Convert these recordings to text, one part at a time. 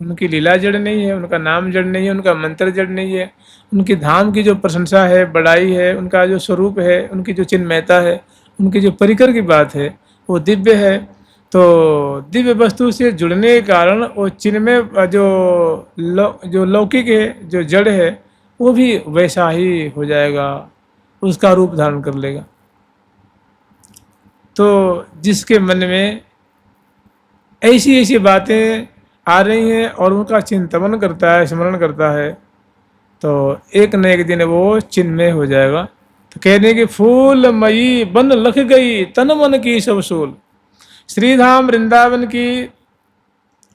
उनकी लीला जड़ नहीं है, उनका नाम जड़ नहीं है, उनका मंत्र जड़ नहीं है, उनकी धाम की जो प्रशंसा है, बड़ाई है, उनका जो स्वरूप है, उनकी जो चिन्मयता है, उनकी जो परिकर की बात है वो दिव्य है। तो दिव्य वस्तु से जुड़ने के कारण वो चिन्मय जो लौकिक है, जो जड़ है, वो भी वैसा ही हो जाएगा, उसका रूप धारण कर लेगा। तो जिसके मन में ऐसी ऐसी बातें आ रही हैं और उनका चिंतन करता है, स्मरण करता है, तो एक न एक दिन वो चिन्मय हो जाएगा। तो कहने हैं कि फूलमयी बन लख गई तन मन की सब सूल। श्रीधाम वृंदावन की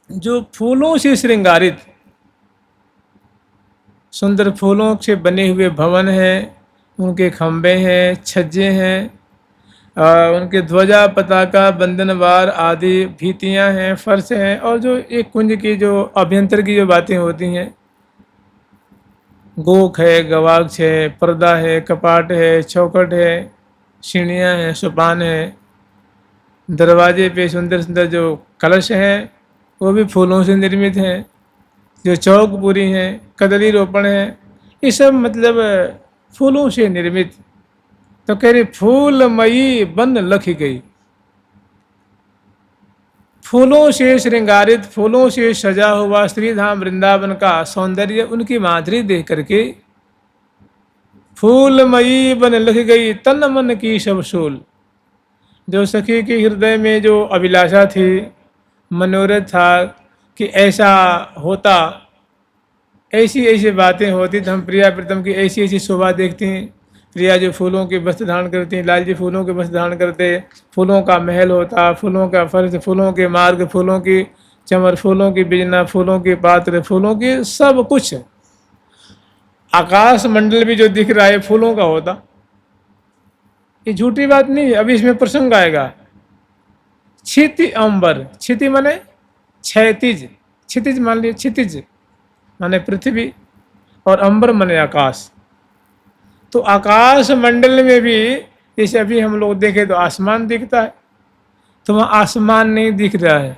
जो फूलों से श्रृंगारित सुंदर फूलों से बने हुए भवन हैं, उनके खंभे हैं, छज्जे हैं, उनके ध्वजा पताका बंधनवार आदि भीतियां हैं, फर्श हैं, और जो एक कुंज की जो अभ्यंतर की जो बातें होती हैं, गोख है, गवाक्ष है, पर्दा है, कपाट है, चौखट है, सीढ़ियाँ हैं, सोपान है, दरवाजे पे सुंदर सुंदर जो कलश हैं वो भी फूलों से निर्मित हैं, जो चौक पूरी हैं, कदली रोपण है, ये सब मतलब फूलों से निर्मित। तो कह रही फूलमयी बन लखी गई, फूलों से श्रृंगारित, फूलों से सजा हुआ श्रीधाम वृंदावन का सौंदर्य, उनकी माधुरी देख करके फूलमयी बन लख गई तन मन की सब सूल। जो सखी के हृदय में जो अभिलाषा थी, मनोरथ था कि ऐसा होता, ऐसी ऐसी बातें होती, तो हम प्रिया प्रीतम की ऐसी ऐसी शोभा देखते हैं। प्रिया जो फूलों के वस्त्र धारण करती हैं, लाल जी फूलों के वस्त्र धारण करते, फूलों का महल होता, फूलों का फर्श, फूलों के मार्ग, फूलों की चमर, फूलों की बिजना, फूलों के पात्र, फूलों की सब कुछ। आकाश मंडल भी जो दिख रहा है फूलों का होता, ये झूठी बात नहीं है। अभी इसमें प्रसंग आएगा। क्षिति अंबर, क्षिति माने क्षैतिज, क्षितिज मान लीजिए, क्षितिज माने पृथ्वी, और अंबर माने आकाश। तो आकाश मंडल में भी जैसे अभी हम लोग देखें तो आसमान दिखता है, तो वहाँ आसमान नहीं दिख रहा है।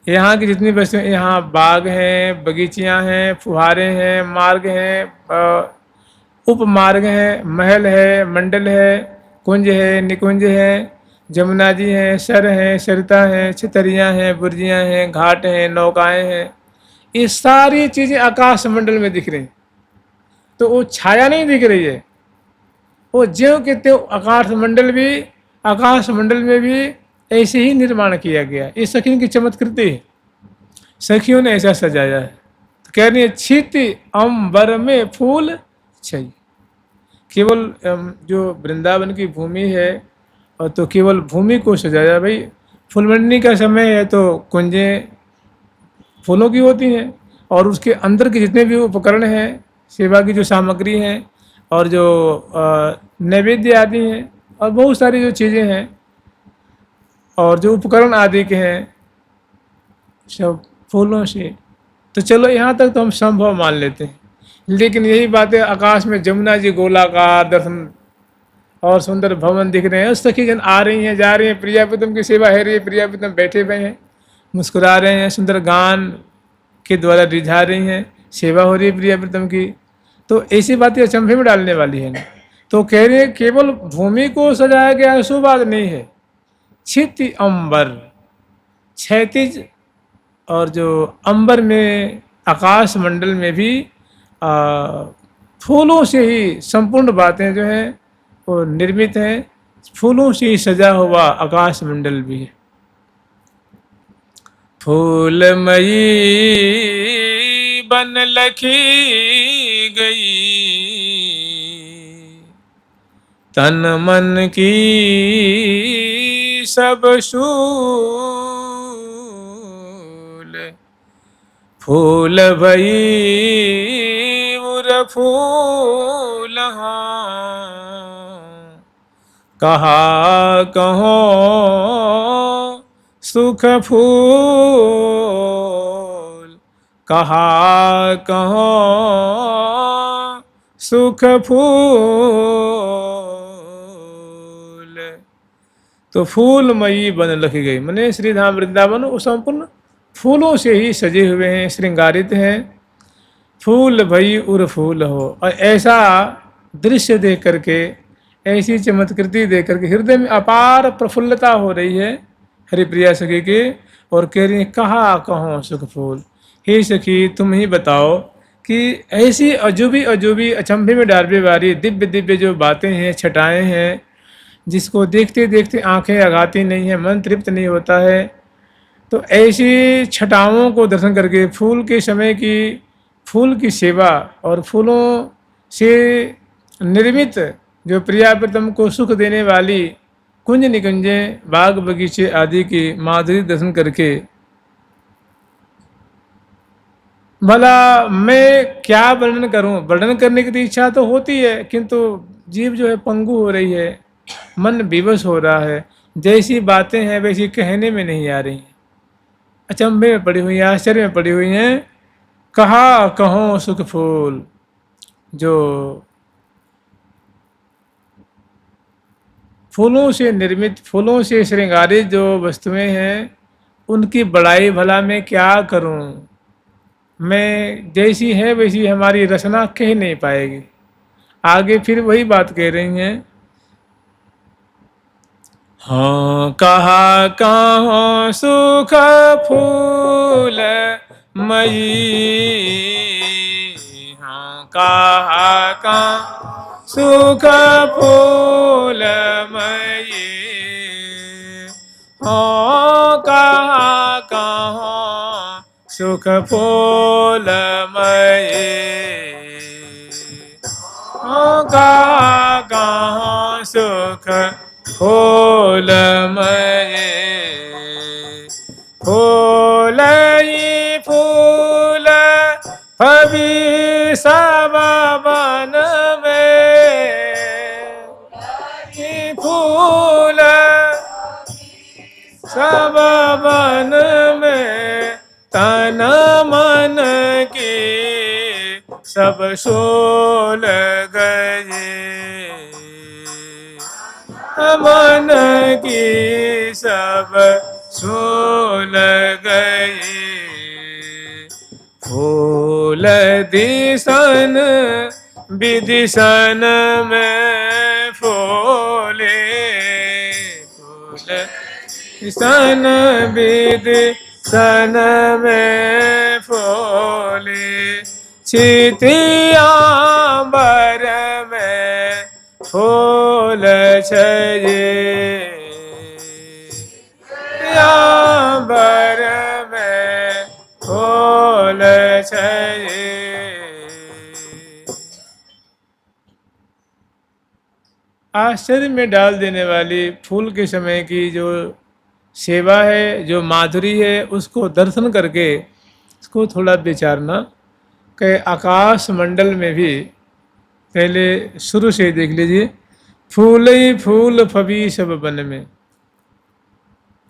यहाँ की जितनी वस्तुएं, यहाँ बाग हैं, बगीचियाँ हैं, फुहारे हैं, मार्ग हैं, उपमार्ग हैं, महल है, मंडल है, कुंज है, निकुंज है, जमुना जी हैं, सर हैं, सरिता हैं, छतरियाँ हैं, बुर्जियाँ हैं, घाट हैं, नौकाएं हैं, ये सारी चीज़ें आकाश मंडल में दिख रही। तो वो छाया नहीं दिख रही है, वो ज्यों के त्यों आकाश मंडल में भी ऐसे ही निर्माण किया गया। ये सखियों की चमत्कृति है, सखियों ने ऐसा सजाया है। तो कह रही है छिति अंबर में फूल छई। केवल जो वृंदावन की भूमि है, और तो केवल भूमि को सजाया। भाई फूलमंडी का समय है तो कुंजें फूलों की होती हैं, और उसके अंदर के जितने भी उपकरण हैं, सेवा की जो सामग्री हैं, और जो नैवेद्य आदि हैं, और बहुत सारी जो चीज़ें हैं, और जो उपकरण आदि के हैं, सब फूलों से। तो चलो यहाँ तक तो हम संभव मान लेते हैं, लेकिन यही बातें आकाश में जमुना जी गोलाकार दर्शन और सुंदर भवन दिख रहे हैं, सखी जन आ रही हैं, जा रही हैं, प्रिया प्रीतम की सेवा है रही है, प्रिया प्रीतम बैठे हुए हैं, मुस्कुरा रहे हैं, सुंदर गान के द्वारा रिझा रही हैं, सेवा हो रही है प्रिया प्रीतम की। तो ऐसी बातें अचंभे में डालने वाली है ना। तो कह रहे हैं केवल भूमि को सजाया गया है, सो बात नहीं है। छिति अंबर, क्षैतिज, और जो अंबर में आकाश मंडल में भी फूलों से ही संपूर्ण बातें जो हैं वो निर्मित हैं, फूलों से ही सजा हुआ आकाश मंडल भी है। फूलमयी बन लखी गई तन मन की सब सूल। फूल भई उर फूल कहा कहो सुख फूल, कहा कहो सुख फूल। तो फूलमयी बन लखी गई, मने श्रीधाम वृंदावन वो संपूर्ण फूलों से ही सजे हुए हैं, श्रृंगारित हैं। फूल भई उर फूल हो, और ऐसा दृश्य देख करके, ऐसी चमत्कृति देख करके हृदय में अपार प्रफुल्लता हो रही है हरिप्रिया सखी की। और कह रही है, कहाँ कहों सुख फूल। हे सखी तुम ही बताओ कि ऐसी अजूबी अजूबी अचंभे में डालने वाली दिव्य दिव्य जो बातें हैं, छटाएं हैं, जिसको देखते देखते आंखें अगाती नहीं है, मन तृप्त नहीं होता है, तो ऐसी छटाओं को दर्शन करके फूल के समय की फूल की सेवा और फूलों से निर्मित जो प्रिया प्रीतम को सुख देने वाली कुंज निकुंजे, बाग बगीचे आदि की माधुरी दर्शन करके भला मैं क्या वर्णन करूं। वर्णन करने की तो इच्छा तो होती है, किंतु जीव जो है पंगु हो रही है, मन विवश हो रहा है, जैसी बातें हैं वैसी कहने में नहीं आ रही हैं, अचंभे में पड़ी हुई हैं, आश्चर्य में पड़ी हुई हैं। कहा कहों सुख फूल, जो फूलों से निर्मित, फूलों से श्रृंगारित जो वस्तुएं हैं, उनकी बड़ाई भला मैं क्या करूं। मैं जैसी है वैसी हमारी रचना कह नहीं पाएगी। आगे फिर वही बात कह रही हैं, हाँ कहा कहाँ सुख फूल मई, हाँ कहा कहाँ सुख फूल मई, हाँ कहा कहाँ सुख फूल मई, हाँ कहा कहाँ सुख फूलमय। फूल ही फूल फबी सब वन में, फूल सब वन में, तन मन की सब सोल गए, मन की सब सोल गए। फूल दिसन विदिशन में फूले, फूल दिसन विदिशन में फूले, छितियांबर में फूल छजे, अंबर में फूल छजे। आश्चर्य में डाल देने वाली फूल के समय की जो सेवा है, जो माधुरी है, उसको दर्शन करके इसको थोड़ा विचारना कि आकाश मंडल में भी, पहले शुरू से देख लीजिए, फूल ही फूल फबी सब वन में,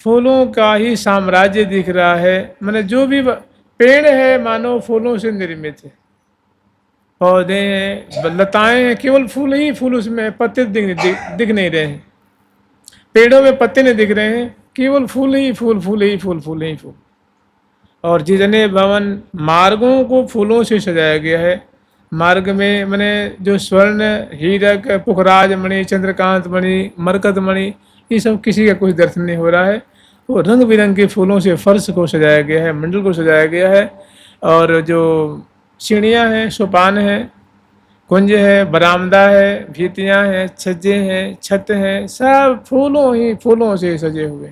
फूलों का ही साम्राज्य दिख रहा है। मैंने जो भी पेड़ है मानो फूलों से निर्मित है, पौधे हैं, लताएं हैं, केवल फूल ही फूल उसमें, पत्ते दिख नहीं रहे हैं, पेड़ों में पत्ते नहीं दिख रहे हैं, केवल फूल ही फूल, फूल ही फूल, फूल ही फूल। और जितने भवन मार्गों को फूलों से सजाया गया है, मार्ग में मैंने जो स्वर्ण, हीरक, पुखराज मणि, चंद्रकांत मणि, मरकत मणि, ये सब किसी का कुछ दर्शन नहीं हो रहा है। वो रंग बिरंग के फूलों से फर्श को सजाया गया है, मंडल को सजाया गया है। और जो सीढ़ियाँ हैं, सोपान है, कुंज है, बरामदा है, भीतियाँ हैं, छज्जे हैं, छत हैं, सब फूलों ही फूलों से सजे हुए।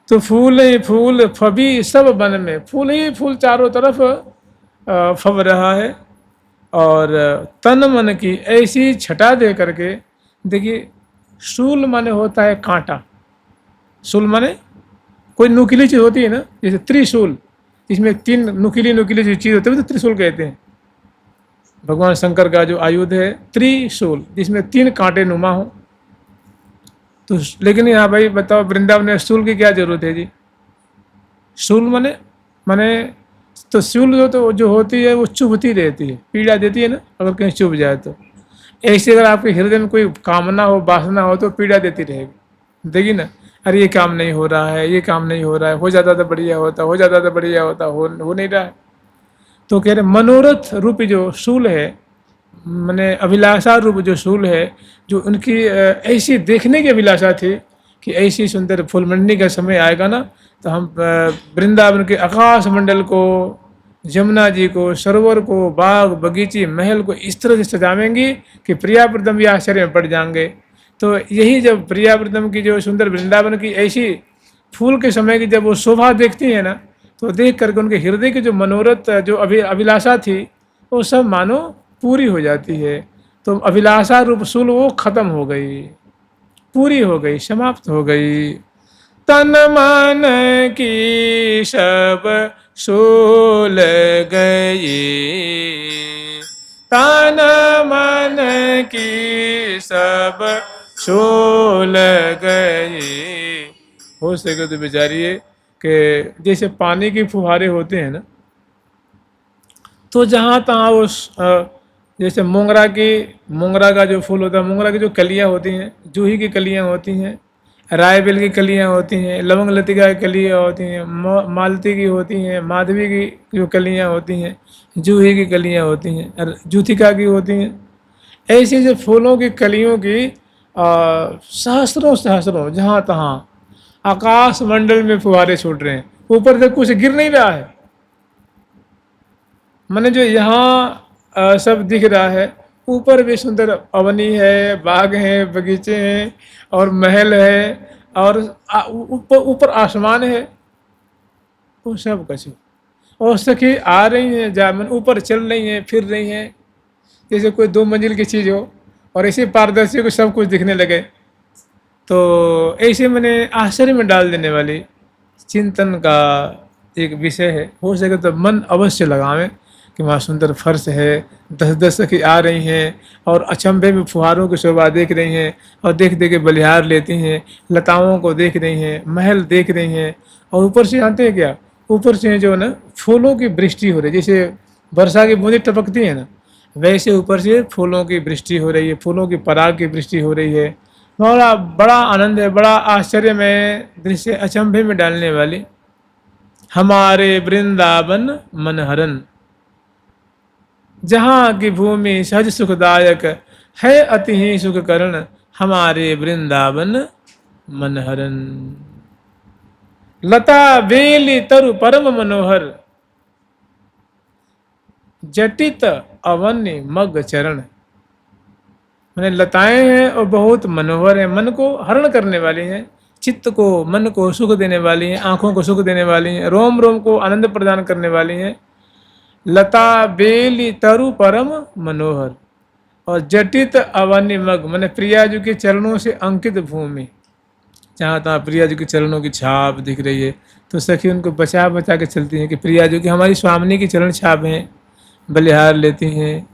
तो फूल ही फूल फबी सब वन में, फूल ही फूल चारों तरफ फब रहा है। और तन मन की ऐसी छटा दे करके, देखिए शूल माने होता है कांटा, शूल माने कोई नुकीली चीज़ होती है ना, जैसे त्रिशूल, इसमें 3 नुकीली नुकीली जो चीज़ होती है तो त्रिशूल कहते हैं। भगवान शंकर का जो आयुध है त्रिशूल, जिसमें 3 कांटे नुमा हो। तो लेकिन यहाँ भाई बताओ, वृंदावन में शूल की क्या जरूरत है जी। शूल माने तो शूल जो होती है वो चुभती रहती है, पीड़ा देती है ना, अगर कहीं चुभ जाए तो। ऐसे अगर आपके हृदय में कोई कामना हो, वासना हो, तो पीड़ा देती रहेगी, देगी ना। अरे ये काम नहीं हो रहा है, ये काम नहीं हो रहा है, हो जाता तो बढ़िया होता, हो जाता तो बढ़िया होता, हो नहीं रहा है। तो कह रहे मनोरथ रूपी जो शूल है, मैंने अभिलाषा रूप जो शूल है, जो उनकी ऐसी देखने की अभिलाषा थी कि ऐसी सुंदर फूलमंडी का समय आएगा ना, तो हम वृंदावन के आकाश मंडल को, जमुना जी को, सरोवर को, बाग बगीचे महल को इस तरह से सजावेंगी कि प्रियाप्रदम भी आश्चर्य में पड़ जाएंगे। तो यही जब प्रियाप्रदम की जो सुंदर वृंदावन की ऐसी फूल के समय की जब वो शोभा देखती है ना, तो देख करके उनके हृदय की जो मनोरथ जो अभिलाषा थी वो सब मानो पूरी हो जाती है। तो अभिलाषा रूप शूल वो खत्म हो गई, पूरी हो गई, समाप्त हो गई। तन मन की सब शूल गई, तन मन की सब शूल गई। हो सके तो बेचारिए कि जैसे पानी की फुहारे होते हैं ना, तो जहाँ तहाँ वो जैसे मोंगरा का जो फूल होता है, मोंगरा की जो कलियाँ होती हैं, जूही की कलियाँ होती हैं, रायबेल की कलियाँ होती हैं, लवंग लतिका की कलियाँ होती हैं, मालती की होती हैं, माधवी की जो कलियाँ होती हैं, जूही की कलियाँ होती हैं, जूथिका की होती हैं। ऐसी जो फूलों की कलियों की सहस्रों सहस्रों जहाँ तहाँ आकाश मंडल में फुहारे छूट रहे हैं, ऊपर से कुछ गिर नहीं रहा है। मैंने जो यहाँ सब दिख रहा है, ऊपर भी सुंदर अवनी है, बाग है, बगीचे हैं और महल है, और ऊपर ऊपर आसमान है, वो सब कुछ। और सखी आ रही हैं, जामन ऊपर चल रही हैं, फिर रही हैं, जैसे कोई 2 मंजिल की चीज़ हो और ऐसे पारदर्शी को सब कुछ दिखने लगे। तो ऐसे मैंने आश्चर्य में डाल देने वाली चिंतन का एक विषय है। हो सके तो मन अवश्य लगावें कि वहाँ सुंदर फर्श है, 10-10 सखी आ रही हैं और अचंभे में फुहारों की शोभा देख रही हैं, और देख देख के बलिहार लेती हैं, लताओं को देख रही हैं, महल देख रही हैं, और ऊपर से जानते हैं क्या, ऊपर से जो है ना फूलों की वृष्टि हो रही है, जैसे वर्षा की बूंदें टपकती है ना, वैसे ऊपर से फूलों की वृष्टि हो रही है, फूलों की पराग की वृष्टि हो रही है। बड़ा बड़ा आनंद है, बड़ा आश्चर्य में दृश्य, अचंभे में डालने वाली। हमारे वृंदावन मनहरन, जहाँ की भूमि सहज सुखदायक है, अति ही सुख करण, हमारे वृंदावन मनहरन। लता बेली तरु परम मनोहर, जटित अवन्य मग चरण। मैंने लताएं हैं और बहुत मनोहर है, मन को हरण करने वाली हैं, चित्त को, मन को सुख देने वाली हैं, आंखों को सुख देने वाली हैं, रोम रोम को आनंद प्रदान करने वाली हैं। लता बेली तरु परम मनोहर, और जटित अवन्य मग, मैंने प्रिया जी के चरणों से अंकित भूमि, जहाँ तहाँ प्रिया जी के चरणों की छाप दिख रही है, तो सखी उनको बचा बचा के चलती हैं कि प्रिया जी की, हमारी स्वामिनी की चरण छाप हैं, बलिहार लेती हैं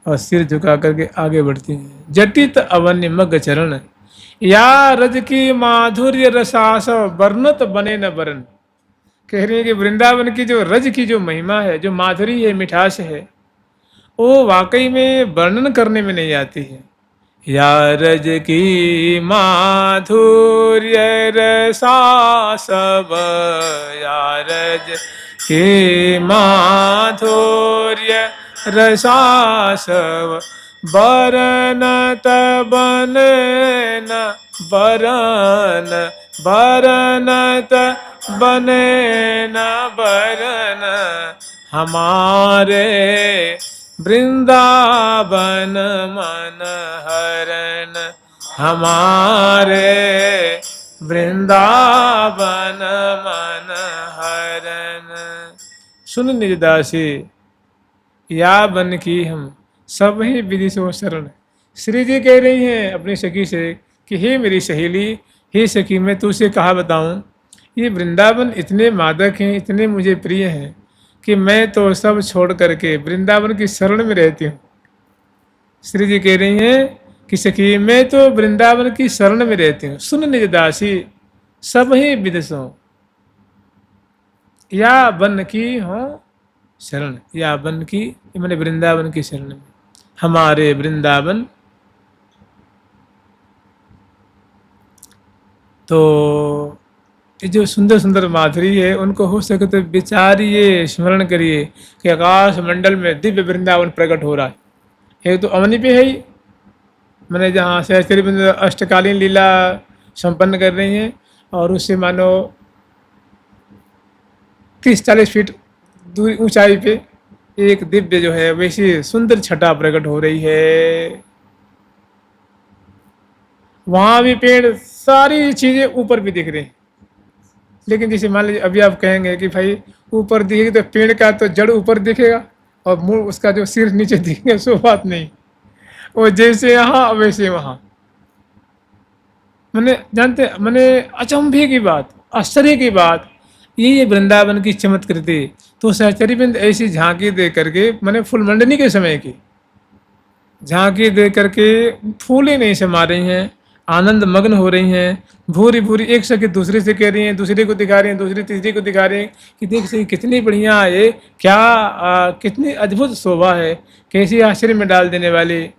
और सिर झुका करके आगे बढ़ती हैं। जटित अवन्य मग चरण, या रज की माधुर्य रसास वर्णत बने न बरन। कह रही है कि वृंदावन की जो रज की जो महिमा है, जो माधुरी है, मिठास है, वो वाकई में वर्णन करने में नहीं आती है। या रज की माधुर्य रसासव, या रज की माधुर्य रसासव, बरनत बन न बरन, बरनत बने न बरन, हमारे वृंदावन मन हरन, हमारे वृंदावन मन हरन। सुन निज दासी, या बन की हम सब ही विधि सो शरण। श्री जी कह रही हैं अपनी सखी से कि हे मेरी सहेली, हे सखी, मैं तुझसे कहा बताऊं, ये वृंदावन इतने मादक हैं, इतने मुझे प्रिय हैं कि मैं तो सब छोड़ करके वृंदावन की शरण में रहती हूँ। श्री जी कह रही हैं कि सखी, मैं तो वृंदावन की शरण में रहती हूँ। सुन निज दासी सब ही विदसो, या बन की हो शरण, या बन की मैंने वृंदावन की शरण में, हमारे वृंदावन तो ये जो सुंदर सुंदर माधुरी है, उनको हो सके तो विचारिए, स्मरण करिए कि आकाश मंडल में दिव्य वृंदावन प्रकट हो रहा है। एक तो अवनी पे है ही, मैंने जहाँ सहस्त्री बिंदु अष्टकालीन लीला संपन्न कर रही हैं, और उससे मानो 30-40 फीट दूरी ऊंचाई पे एक दिव्य जो है वैसी सुंदर छटा प्रकट हो रही है। वहां भी पेड़, सारी चीजें ऊपर भी दिख रही हैं। लेकिन जैसे मान लीजिए अभी आप कहेंगे कि भाई ऊपर दिखेगी तो पेड़ का तो जड़ ऊपर दिखेगा और मुंह उसका जो सिर नीचे दिखेगा, सो बात नहीं। वो जैसे यहाँ वैसे वहाँ। मैंने जानते, मैंने अचंभे की बात, आश्चर्य की बात, ये वृंदावन की चमत्कृति। तो सहचरी बिंद ऐसी झांकी दे करके, मैंने फूल मंडनी के समय की झांकी दे करके फूल ही नहीं समा रही हैं, आनंद मग्न हो रही हैं। भूरी भूरी एक सखी दूसरे से कह रही हैं, दूसरे को दिखा रही हैं, दूसरी तीसरी को दिखा रही हैं कि देख सही कितनी बढ़िया है, क्या कितनी अद्भुत शोभा है, कैसी आश्चर्य में डाल देने वाली।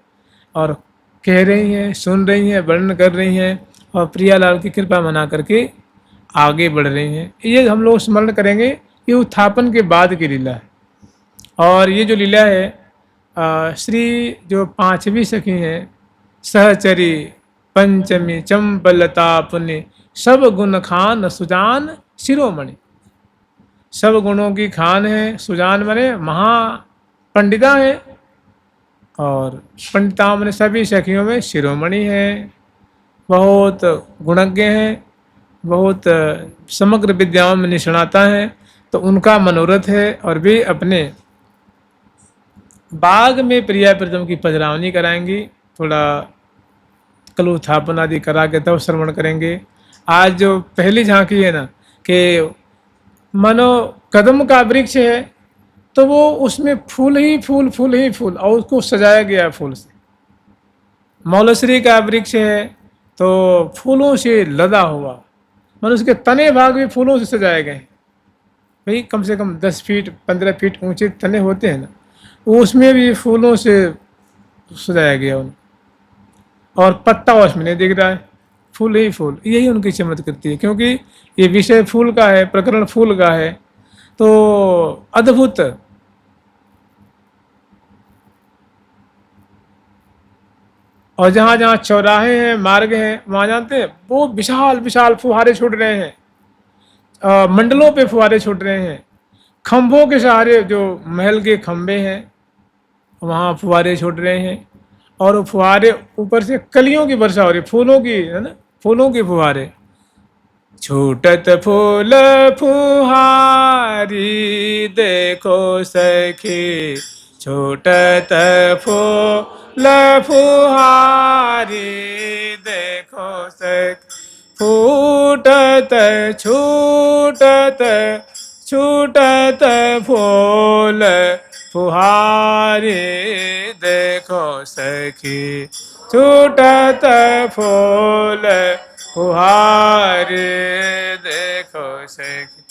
और कह रही हैं, सुन रही हैं, वर्णन कर रही हैं, और प्रियालाल की कृपा मना करके आगे बढ़ रही हैं। ये हम लोग स्मरण करेंगे, ये उत्थापन के बाद की लीला है। और ये जो लीला है, श्री जो पांचवी सखी हैं, सहचरी पंचमी चंपलता पुण्य सब गुण खान सुजान शिरोमणि। सब गुणों की खान है, सुजान माने महा पंडिता है, और पंडिता माने सभी सखियों में शिरोमणि है, बहुत गुणज्ञ हैं, बहुत समग्र विद्याओं में निष्णाता है। तो उनका मनोरथ है, और वे अपने बाग में प्रिया प्रीतम की पजरावनी कराएंगी। थोड़ा कलुत्थापन आदि करा के तब श्रवण करेंगे। आज जो पहली झांकी है ना, कि मानो कदम का वृक्ष है, तो वो उसमें फूल ही फूल, फूल ही फूल, और उसको सजाया गया फूल से। मौलश्री का वृक्ष है तो फूलों से लदा हुआ, मानो उसके तने भाग भी फूलों से सजाए गए। भाई कम से कम 10 फीट 15 फीट ऊंचे तने होते हैं ना, उसमें भी फूलों से सजाया गया उन्हें, और पत्ता उसमें नहीं दिख रहा है, फूल ही फूल। यही उनकी चमत्कृति है, क्योंकि ये विषय फूल का है, प्रकरण फूल का है। तो अद्भुत। और जहाँ जहाँ चौराहे हैं, मार्ग हैं, वहाँ जानते हैं वो विशाल विशाल फुहारे छूट रहे हैं, मंडलों पे फुहारे छूट रहे हैं। खंभों के सहारे जो महल के खंभे हैं, वहाँ फुहारे छूट रहे हैं, और वो फुहारे ऊपर से कलियों की वर्षा हो रही, फूलों की, है ना, फूलों की फुहारे। छूटत फूल फुहारी देखो सखी, छूटत फूल फुहारी देखो सखी, फूटत छूटत छूटत फूल फुहारी देखो सखी, छूटत फूल फुहारे देखो सखी।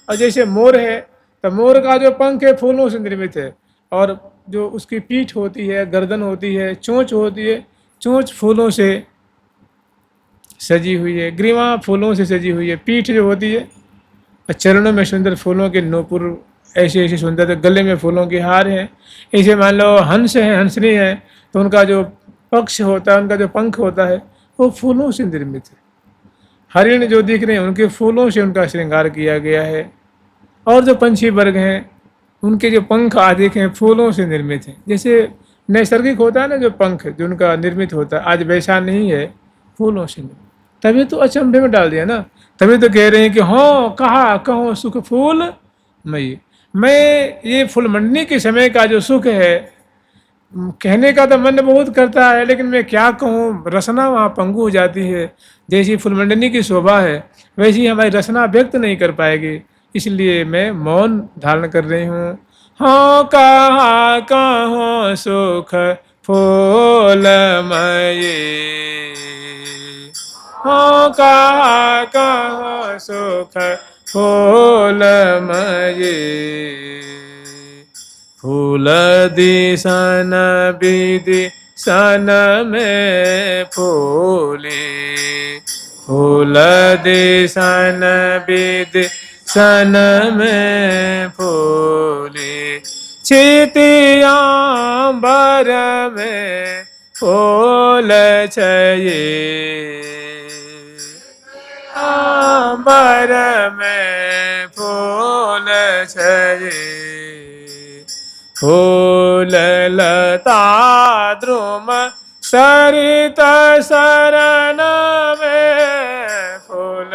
और जैसे मोर है, तो मोर का जो पंख है फूलों से निर्मित है, और जो उसकी पीठ होती है, गर्दन होती है, चोंच होती है, चोंच फूलों से सजी हुई है, ग्रीवा फूलों से सजी हुई है, पीठ जो होती है, और चरणों में सुंदर फूलों के नूपुर, ऐसे ऐसे सुंदर, गले में फूलों के हार हैं। ऐसे मान लो हंस है, हंसनी है, तो उनका जो पक्ष होता है, उनका जो पंख होता है, वो फूलों से निर्मित है। हरिण जो दिख रहे हैं, उनके फूलों से उनका श्रृंगार किया गया है। और जो पंछी वर्ग हैं, उनके जो पंख आदि हैं फूलों से निर्मित हैं। जैसे नैसर्गिक होता है ना जो पंख जो उनका निर्मित होता है, आज वैसा नहीं है, फूलों से निर्मित। तभी तो अचंभे में डाल दिया ना, तभी तो कह रहे हैं कि हाँ कहा कहो सुख फूल मई। मैं ये फूल मंडनी के समय का जो सुख है, कहने का तो मन बहुत करता है, लेकिन मैं क्या कहूँ, रसना वहाँ पंगु हो जाती है। जैसी फुलमंडनी की शोभा है, वैसी हमारी रसना व्यक्त नहीं कर पाएगी, इसलिए मैं मौन धारण कर रही हूँ। हाँ कहा कहो सुख फूलमयी, हाँ कहा कहो सुख फूलमयी, फूल दिसन विधि सन में फूले, फूल दिसन विद सन में फूली छितियांबर में फूल छये अंबर में फूल छये फूल लता द्रुम सरित शरण में फूल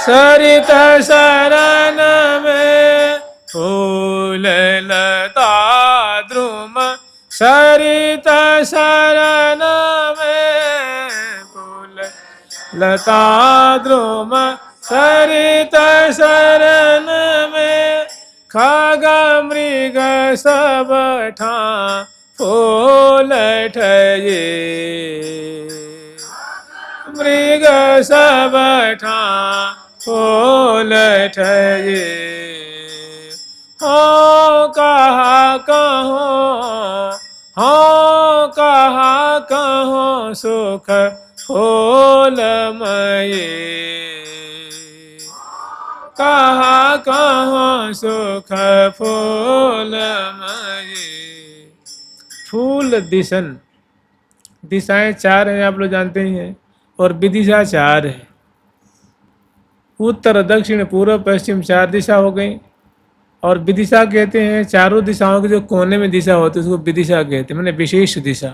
सरित शरण में फूल लता द्रुम सरित शरण में फूल लता द्रुम सरित शरण में खग मृग सब ठां फूल ठये मृग सब ठां फूल ठये हो कहा कहो सुख फूलमये कहाँ सुख फूलमये फूल दिशन दिशाएं चार हैं आप लोग जानते ही हैं और विदिशा चार है उत्तर दक्षिण पूर्व पश्चिम चार दिशा हो गई और विदिशा कहते हैं चारों दिशाओं के जो कोने में दिशा होती है उसको विदिशा कहते हैं मैंने विशेष दिशा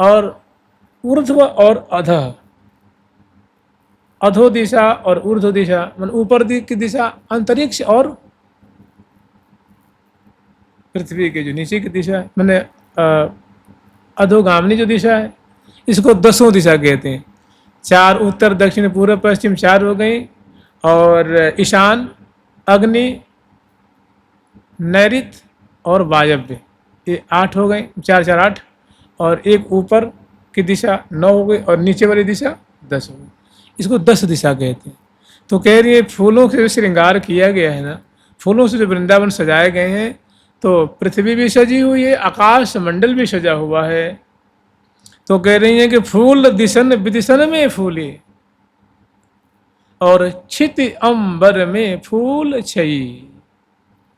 और ऊर्ध्व और अधः अधो दिशा और ऊर्ध्व दिशा मतलब ऊपर की दिशा अंतरिक्ष और पृथ्वी के जो नीचे की दिशा है मैंने अधोगामिनी जो दिशा है इसको दसों दिशा कहते हैं चार उत्तर दक्षिण पूर्व पश्चिम चार हो गई और ईशान अग्नि नैऋत्य और वायव्य ये 8 हो गए 4 4 8 और एक ऊपर की दिशा 9 हो गई और नीचे वाली दिशा 10 हो गई इसको 10 दिशा कहते हैं। तो कह रही है फूलों से श्रृंगार किया गया है ना फूलों से जो वृंदावन सजाए गए हैं तो पृथ्वी भी सजी हुई है आकाश मंडल भी सजा हुआ है तो कह रही है कि फूल दिशन विदिशन में फूली और छित अंबर में फूल छई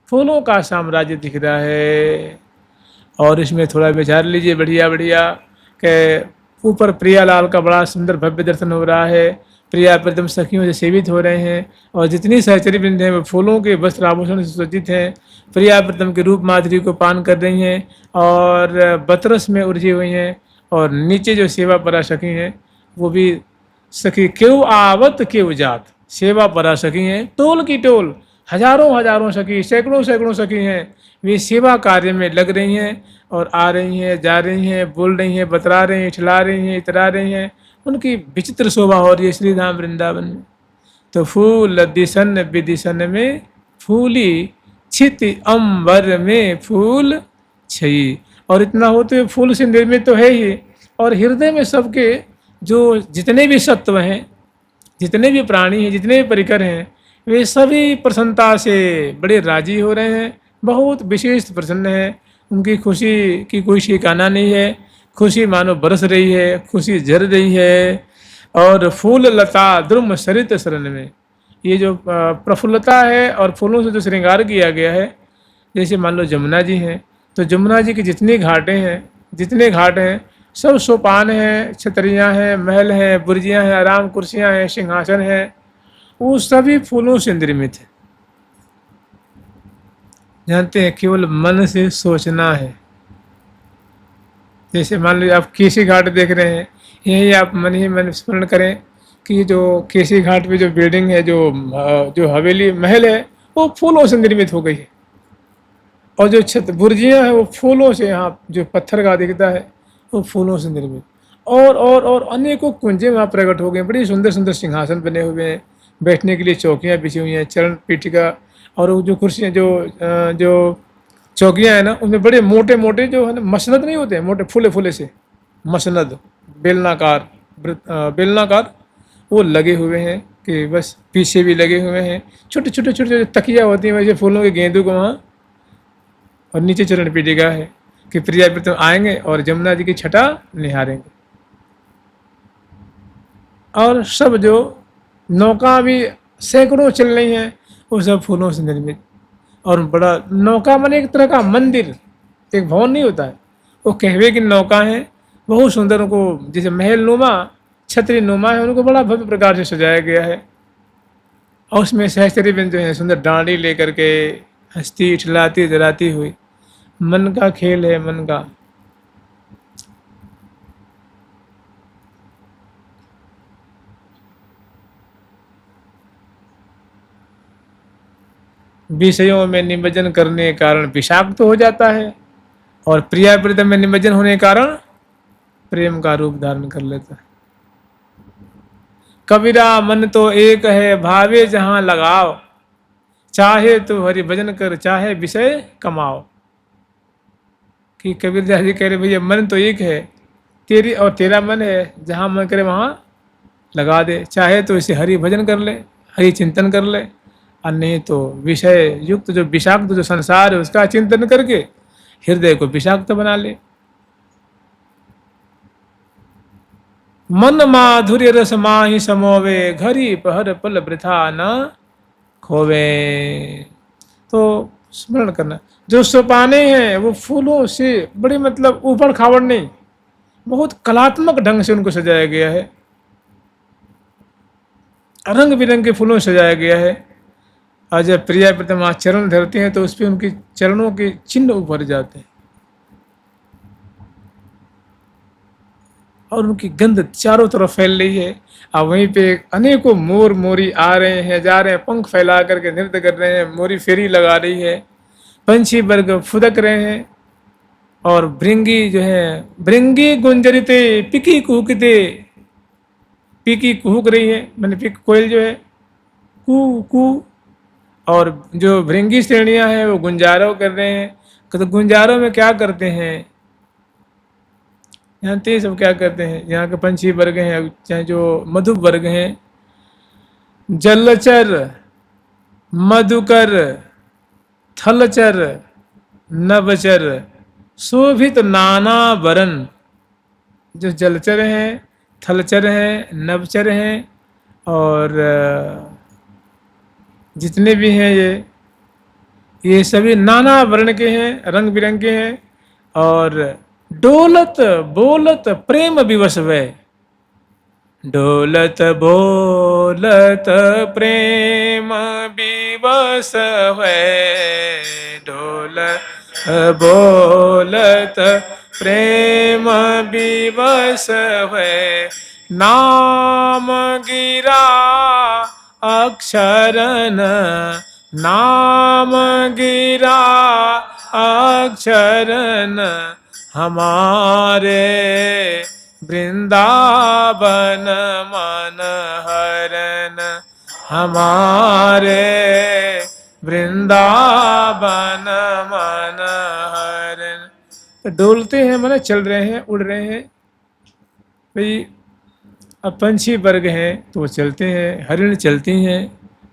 फूलों का साम्राज्य दिख रहा है और इसमें थोड़ा विचार लीजिए बढ़िया बढ़िया के ऊपर प्रियालाल का बड़ा सुंदर भव्य दर्शन हो रहा है प्रिया प्रथम सखियों से सेवित हो रहे हैं और जितनी सहचरी वृंद हैं वो फूलों के वस्त्र आभूषण से सुसज्जित हैं प्रिया प्रथम के रूप माधुरी को पान कर रही हैं और बतरस में उलझी हुई हैं और नीचे जो सेवा परा सखी हैं वो भी सखी क्यों आवत क्यों जात सेवा परा सखी हैं टोल की टोल हजारों हजारों सखी सैकड़ों सैकड़ों सखी हैं वे सेवा कार्य में लग रही हैं और आ रही हैं जा रही हैं बोल रही हैं बतरा रही हैं खिला रही हैं इतरा रही हैं उनकी विचित्र शोभा हो रही है श्री धाम वृंदावन में। तो फूल दिशन विदिशन में फूली छित अंबर में फूल छई और इतना होते हुए फूल से निर्मित तो है ही और हृदय में सबके जो जितने भी सत्व हैं जितने भी प्राणी हैं जितने भी परिकर हैं वे सभी प्रसन्नता से बड़े राजी हो रहे हैं बहुत विशेष प्रसन्न है उनकी खुशी की कोई ठिकाना नहीं है खुशी मानो बरस रही है खुशी झर रही है और फूल लता द्रुम सरित शरण में ये जो प्रफुल्लता है और फूलों से जो श्रृंगार किया गया है जैसे मान लो जमुना जी हैं तो जमुना जी की जितनी घाटें हैं जितने घाट हैं सब सोपान हैं छतरियाँ हैं महल हैं बुर्जियाँ हैं आराम कुर्सियाँ हैं सिंहासन हैं वो सभी फूलों से निर्मित है जानते हैं केवल मन से सोचना है जैसे मान लीजिए आप केसी घाट देख रहे हैं यही आप मन ही मन स्मरण करें कि जो केसी घाट पे जो बिल्डिंग है जो हवेली महल है वो फूलों से निर्मित हो गई है और जो छत बुर्जियाँ हैं वो फूलों से यहाँ जो पत्थर का दिखता है वो फूलों से निर्मित और अनेकों कुंजें वहाँ प्रकट हो गए बड़ी सुंदर सुंदर सिंहासन बने हुए हैं बैठने के लिए चौकियाँ बिछी हुई हैं चरण पीठिका और वो जो कुर्सियाँ जो चौकियाँ हैं ना उनमें बड़े मोटे मोटे जो है ना मसनद नहीं होते हैं मोटे फूले फूले से मसनद बेलनाकार वो लगे हुए हैं कि बस पीछे भी लगे हुए हैं छोटे छोटे छोटे छोटे तकिया होती हैं वैसे फूलों के गेंदों को वहाँ और नीचे चरण पीठिका है कि प्रिया प्रीतम आएंगे और जमुना जी की छटा निहारेंगे और सब जो नौका भी सैकड़ों चल रही हैं, वो सब फूलों से निर्मित। और बड़ा नौका माने एक तरह का मंदिर, एक भवन नहीं होता है, वो कहवे की नौका है, बहुत सुंदर। उनको जैसे महल नुमा, छतरी नुमा है, उनको बड़ा भव्य प्रकार से सजाया गया है। और उसमें सहस्त्री बिंदु हैं, सुंदर डांडी लेकर के हंसती ठिलाती जलाती हुई। मन का खेल है, मन का। विषयों में निमज्जन करने के कारण विषाक्त हो जाता है, और प्रिया प्रीतम में निमज्जन होने के कारण प्रेम का रूप धारण कर लेता है। कबीरा मन तो एक है, भावे जहां लगाओ, चाहे तो हरि भजन कर, चाहे विषय कमाओ। कि कबीर दास जी कह रहे भैया मन तो एक है, तेरी और तेरा मन है, जहां मन करे वहां लगा दे, चाहे तो इसे हरि भजन कर ले, हरि चिंतन कर ले, और नहीं तो विषय युक्त जो विषाक्त जो संसार है उसका चिंतन करके हृदय को विषाक्त बना ले। मन माधुर्य रस माहि समोवे, घरी पहर पल वृथा न खोवे। तो स्मरण करना, जो सोपाने हैं वो फूलों से बड़ी मतलब ऊपर खावड़ नहीं, बहुत कलात्मक ढंग से उनको सजाया गया है, रंग बिरंगे फूलों से सजाया गया है। और जब प्रिया प्रतिमा चरण धरते हैं तो उस पर उनकी चरणों के चिन्ह उभर जाते हैं, और उनकी गंध चारों तरफ फैल रही है। और वहीं पे अनेकों मोर मोरी आ रहे हैं, जा रहे हैं, पंख फैला करके नृत्य कर रहे हैं, मोरी फेरी लगा रही है, पंछी वर्ग फुदक रहे हैं। और भृंगी जो है, भृंगी गुंजरिते पिकी कुहकते, पिकी कुहक रही है, मैंने पिक कोयल जो है कू कू। और जो भृंगी श्रेणियां हैं वो गुंजारों कर रहे हैं। तो गुंजारों में क्या करते हैं, जानते हैं सब क्या करते हैं, यहाँ के पंछी वर्ग हैं चाहे जो मधु वर्ग हैं, जलचर, मधुकर, थलचर, नभचर, शोभित नाना वरण। जो जलचर हैं, थलचर हैं, नभचर हैं, और जितने भी हैं ये सभी नाना वर्ण के हैं, रंग बिरंगे हैं। और डोलत बोलत प्रेम विवश वे, डोलत बोलत प्रेम विवश है, डोलत बोलत प्रेम विवश है। नाम गिरा अक्षरन, नाम गिरा अक्षरन, हमारे वृंदावन मन हरन, हमारे वृंदावन मन हरन। तो डोलते हैं माने चल रहे हैं, उड़ रहे हैं भाई। अब पंछी वर्ग हैं तो वो चलते हैं, हरिण चलती हैं,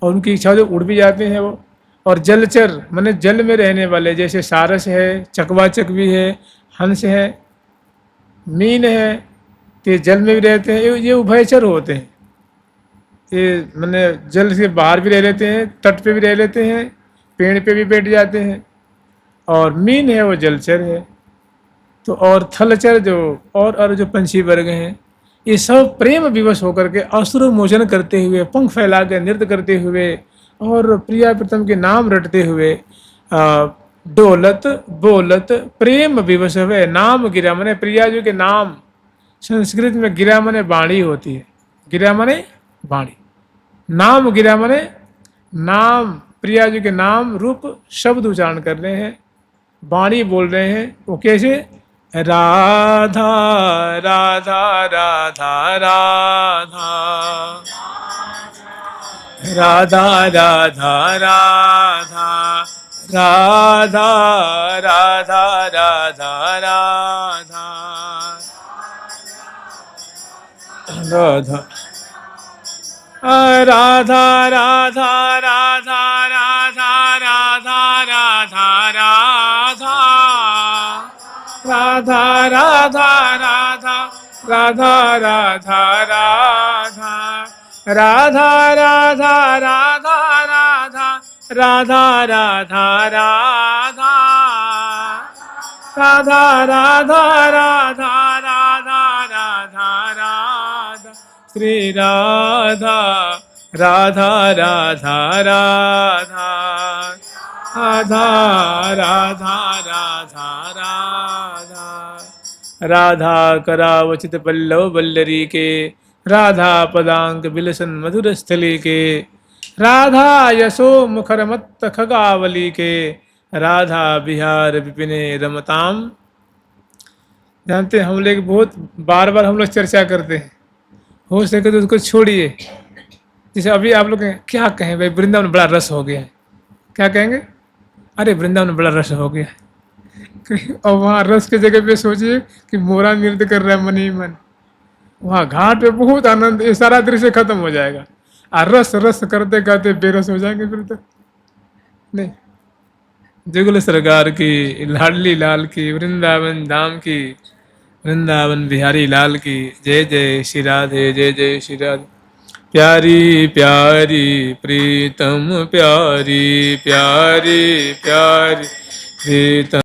और उनकी इच्छा जो उड़ भी जाते हैं वो। और जलचर माने जल में रहने वाले, जैसे सारस है, चकवाचक भी है, हंस है, मीन है, तो ये जल में भी रहते हैं, ये उभयचर होते हैं। ये माने जल से बाहर भी रह लेते हैं, तट पे भी रह लेते हैं, पेड़ पे भी बैठ जाते हैं। और मीन है वो जलचर है। तो और थलचर जो और जो पंछी वर्ग हैं, ये सब प्रेम विवश होकर के अश्रु मोचन करते हुए, पंख फैला के नृत्य करते हुए, और प्रिया प्रीतम के नाम रटते हुए डोलत बोलत प्रेम विवश हुए। नाम गिरा माने प्रिया जी के नाम, संस्कृत में गिरा माने बाणी होती है, गिरा माने बाणी, नाम गिरा माने नाम, प्रिया जी के नाम रूप शब्द उच्चारण कर रहे हैं, बाणी बोल रहे हैं। वो कैसे, राधा राधा राधा राधा, राधा राधा राधा, राधा राधा राधा राधा, राधा राधा राधा राधा राधा राधा राधा राधा, राधा राधा राधा राधा राधा राधा, राधा राधा राधा राधा राधा राधा राधा राधा राधा राधा राधा राधा राधा श्री राधा राधा राधा राधा राधा राधा राधा राधा राधा करावचित पल्लव बल्लरी के राधा पदांक बिलसन मधुर स्थली के राधा यशो मुखर मत्त खगावली के राधा बिहार विपिने रमताम। जानते हैं हम लोग बहुत बार बार हम लोग चर्चा करते हैं, हो सके तो उसको छोड़िए। जैसे अभी आप लोग क्या कहें भाई, वृंदावन बड़ा रस हो गया है, क्या कहेंगे? अरे वृंदावन बड़ा रस हो गया है। और वहाँ रस की जगह पे सोचिए कि मोरा नृत्य कर रहा है मन ही मन, वहाँ घाट पे बहुत आनंद, ये सारा दृश्य खत्म हो जाएगा। और रस रस करते करते बेरस हो जाएंगे फिर तो नहीं। जुगल सरकार की, लाडली लाल की, वृंदावन धाम की, वृंदावन बिहारी लाल की जय जय श्री राधे, जय जय श्री राधे। प्यारी प्यारी प्रीतम प्यारी प्यारी प्यारी प्रीतम।